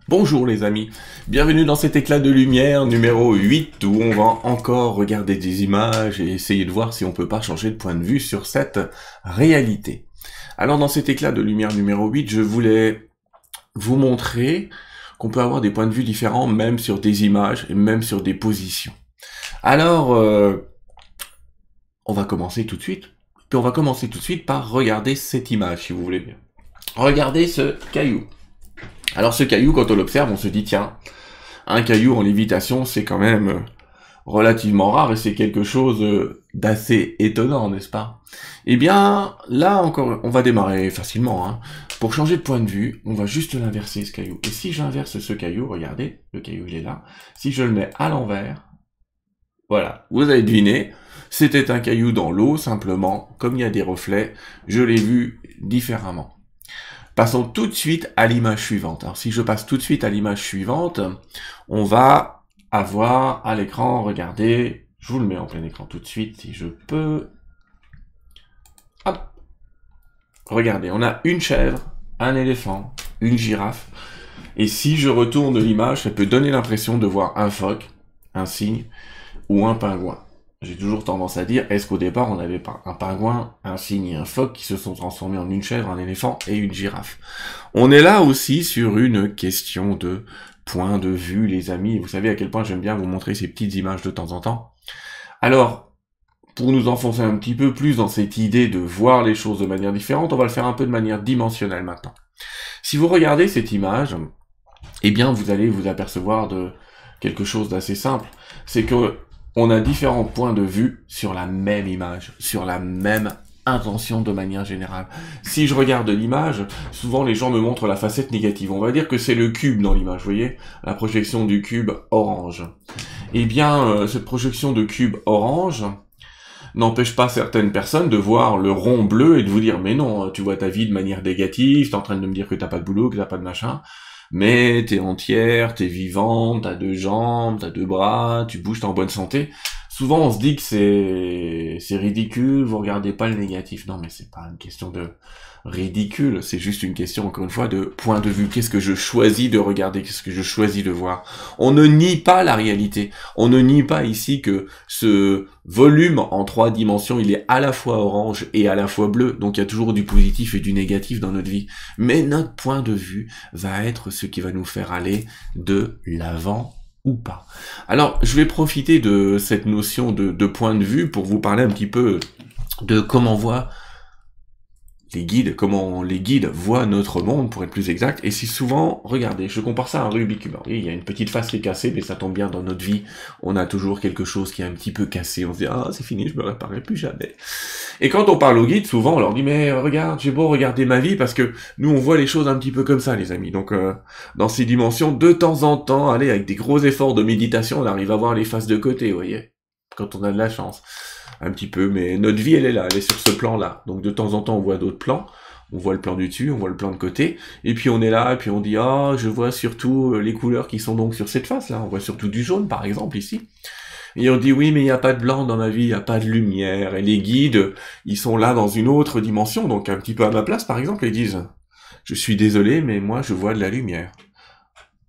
Bonjour les amis, bienvenue dans cet éclat de lumière numéro 8 où on va encore regarder des images et essayer de voir si on peut pas changer de point de vue sur cette réalité. Alors dans cet éclat de lumière numéro 8, je voulais vous montrer qu'on peut avoir des points de vue différents même sur des images et même sur des positions. Alors, on va commencer tout de suite. Puis on va commencer tout de suite par regarder cette image si vous voulez bien. Regardez ce caillou. Alors ce caillou, quand on l'observe, on se dit, tiens, un caillou en lévitation, c'est quand même relativement rare et c'est quelque chose d'assez étonnant, n'est-ce pas? Eh bien, là encore, on va démarrer facilement. Hein. Pour changer de point de vue, on va juste l'inverser, ce caillou. Et si j'inverse ce caillou, regardez, le caillou il est là, si je le mets à l'envers, voilà, vous avez deviné, c'était un caillou dans l'eau, simplement, comme il y a des reflets, je l'ai vu différemment. Passons tout de suite à l'image suivante. Alors si je passe tout de suite à l'image suivante, on va avoir à l'écran, regardez, je vous le mets en plein écran tout de suite si je peux. Hop. Regardez, on a une chèvre, un éléphant, une girafe. Et si je retourne l'image, ça peut donner l'impression de voir un phoque, un cygne ou un pingouin. J'ai toujours tendance à dire, est-ce qu'au départ, on n'avait pas un pingouin, un cygne et un phoque qui se sont transformés en une chèvre, un éléphant et une girafe? On est là aussi sur une question de point de vue, les amis. Vous savez à quel point j'aime bien vous montrer ces petites images de temps en temps. Alors, pour nous enfoncer un petit peu plus dans cette idée de voir les choses de manière différente, on va le faire un peu de manière dimensionnelle maintenant. Si vous regardez cette image, eh bien, vous allez vous apercevoir de quelque chose d'assez simple. C'est que on a différents points de vue sur la même image, sur la même intention de manière générale. Si je regarde l'image, souvent les gens me montrent la facette négative. On va dire que c'est le cube dans l'image, vous voyez? La projection du cube orange. Eh bien, cette projection de cube orange n'empêche pas certaines personnes de voir le rond bleu et de vous dire « Mais non, tu vois ta vie de manière négative, t'es en train de me dire que t'as pas de boulot, que t'as pas de machin. » Mais t'es entière, t'es vivante, t'as deux jambes, t'as deux bras, tu bouges, t'es en bonne santé. Souvent on se dit que c'est ridicule, vous regardez pas le négatif. Non mais c'est pas une question de ridicule, c'est juste une question encore une fois de point de vue. Qu'est-ce que je choisis de regarder, qu'est-ce que je choisis de voir? On ne nie pas la réalité, on ne nie pas ici que ce volume en 3 dimensions, il est à la fois orange et à la fois bleu, donc il y a toujours du positif et du négatif dans notre vie. Mais notre point de vue va être ce qui va nous faire aller de l'avant ou pas. Alors, je vais profiter de cette notion de point de vue pour vous parler un petit peu de comment voit les guides, comment les guides voient notre monde, pour être plus exact, et si souvent, regardez, je compare ça à un Rubik's Cube. Oui, il y a une petite face qui est cassée, mais ça tombe bien dans notre vie, on a toujours quelque chose qui est un petit peu cassé, on se dit, ah, c'est fini, je me réparerai plus jamais. Et quand on parle aux guides, souvent, on leur dit, mais regarde, j'ai beau regarder ma vie, parce que nous, on voit les choses un petit peu comme ça, les amis. Donc, dans ces dimensions, de temps en temps, allez, avec des gros efforts de méditation, on arrive à voir les faces de côté, vous voyez, quand on a de la chance. Un petit peu, mais notre vie, elle est là, elle est sur ce plan-là. Donc de temps en temps, on voit d'autres plans. On voit le plan du dessus, on voit le plan de côté. Et puis on est là, et puis on dit, ah, je vois surtout les couleurs qui sont donc sur cette face-là. On voit surtout du jaune, par exemple, ici. Et on dit, oui, mais il n'y a pas de blanc dans ma vie, il n'y a pas de lumière. Et les guides, ils sont là dans une autre dimension, donc un petit peu à ma place, par exemple, ils disent, je suis désolé, mais moi, je vois de la lumière.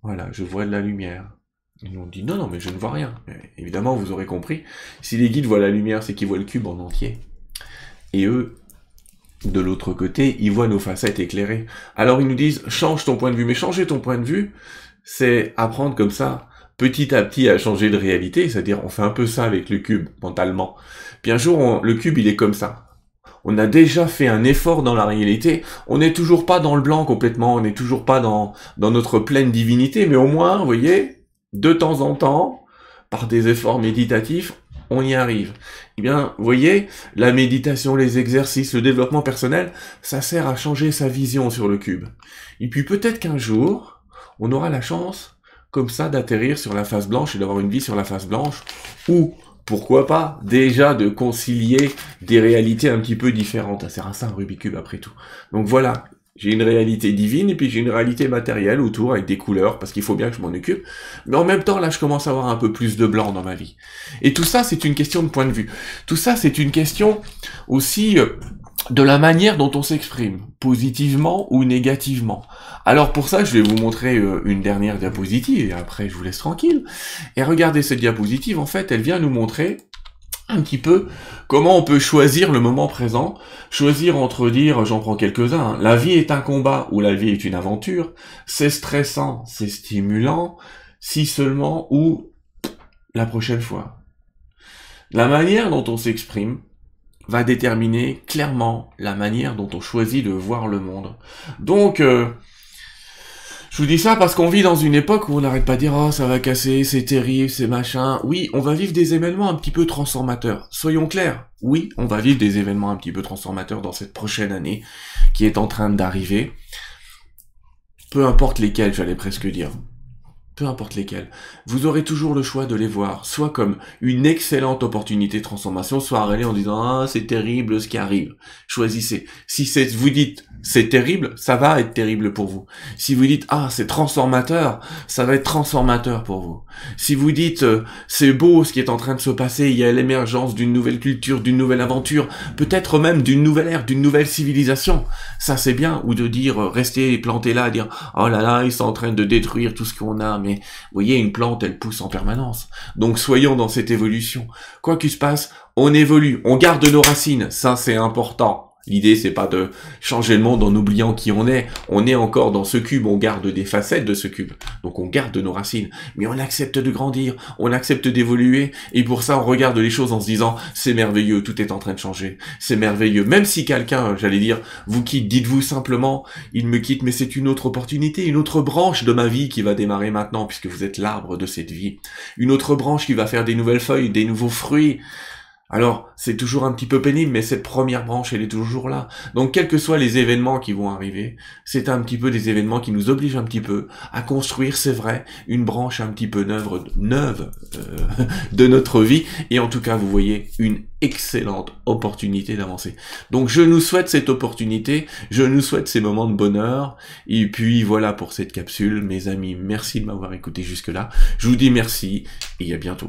Voilà, je vois de la lumière. Ils nous ont dit, non, non, mais je ne vois rien. Mais évidemment, vous aurez compris, si les guides voient la lumière, c'est qu'ils voient le cube en entier. Et eux, de l'autre côté, ils voient nos facettes éclairées. Alors ils nous disent, change ton point de vue. Mais changer ton point de vue, c'est apprendre comme ça, petit à petit, à changer de réalité. C'est-à-dire, on fait un peu ça avec le cube, mentalement. Puis un jour, le cube, il est comme ça. On a déjà fait un effort dans la réalité, on n'est toujours pas dans le blanc complètement, on n'est toujours pas dans notre pleine divinité, mais au moins, vous voyez, de temps en temps, par des efforts méditatifs, on y arrive. Eh bien, vous voyez, la méditation, les exercices, le développement personnel, ça sert à changer sa vision sur le cube. Et puis peut-être qu'un jour, on aura la chance, comme ça, d'atterrir sur la face blanche et d'avoir une vie sur la face blanche, ou, pourquoi pas, déjà de concilier des réalités un petit peu différentes. Ça sert à ça un Rubik's Cube après tout. Donc voilà. J'ai une réalité divine et puis j'ai une réalité matérielle autour avec des couleurs parce qu'il faut bien que je m'en occupe. Mais en même temps, là, je commence à avoir un peu plus de blanc dans ma vie. Et tout ça, c'est une question de point de vue. Tout ça, c'est une question aussi de la manière dont on s'exprime, positivement ou négativement. Alors pour ça, je vais vous montrer une dernière diapositive, et après je vous laisse tranquille. Et regardez cette diapositive, en fait, elle vient nous montrer un petit peu comment on peut choisir le moment présent, choisir entre dire, j'en prends quelques-uns, hein, la vie est un combat ou la vie est une aventure, c'est stressant, c'est stimulant, si seulement ou la prochaine fois. La manière dont on s'exprime va déterminer clairement la manière dont on choisit de voir le monde. Donc, je vous dis ça parce qu'on vit dans une époque où on n'arrête pas de dire « Oh, ça va casser, c'est terrible, c'est machin ». Oui, on va vivre des événements un petit peu transformateurs. Soyons clairs, oui, on va vivre des événements un petit peu transformateurs dans cette prochaine année qui est en train d'arriver. Peu importe lesquels, j'allais presque dire. Peu importe lesquels, vous aurez toujours le choix de les voir, soit comme une excellente opportunité de transformation, soit arrêter en disant « Ah, c'est terrible ce qui arrive ». Choisissez. Si vous dites « C'est terrible », ça va être terrible pour vous. Si vous dites « Ah, c'est transformateur », ça va être transformateur pour vous. Si vous dites « C'est beau ce qui est en train de se passer, il y a l'émergence d'une nouvelle culture, d'une nouvelle aventure, peut-être même d'une nouvelle ère, d'une nouvelle civilisation », ça c'est bien. Ou de dire « Rester planté là, dire « Oh là là, ils sont en train de détruire tout ce qu'on a », mais vous voyez, une plante, elle pousse en permanence. Donc soyons dans cette évolution. Quoi qu'il se passe, on évolue, on garde nos racines, ça c'est important. L'idée, c'est pas de changer le monde en oubliant qui on est encore dans ce cube, on garde des facettes de ce cube. Donc on garde nos racines, mais on accepte de grandir, on accepte d'évoluer, et pour ça on regarde les choses en se disant, c'est merveilleux, tout est en train de changer, c'est merveilleux. Même si quelqu'un, j'allais dire, vous quitte, dites-vous simplement, il me quitte, mais c'est une autre opportunité, une autre branche de ma vie qui va démarrer maintenant, puisque vous êtes l'arbre de cette vie. Une autre branche qui va faire des nouvelles feuilles, des nouveaux fruits. Alors, c'est toujours un petit peu pénible, mais cette première branche, elle est toujours là. Donc, quels que soient les événements qui vont arriver, c'est un petit peu des événements qui nous obligent un petit peu à construire, c'est vrai, une branche un petit peu neuve de notre vie. Et en tout cas, vous voyez, une excellente opportunité d'avancer. Donc, je nous souhaite cette opportunité, je nous souhaite ces moments de bonheur. Et puis, voilà pour cette capsule. Mes amis, merci de m'avoir écouté jusque-là. Je vous dis merci et à bientôt.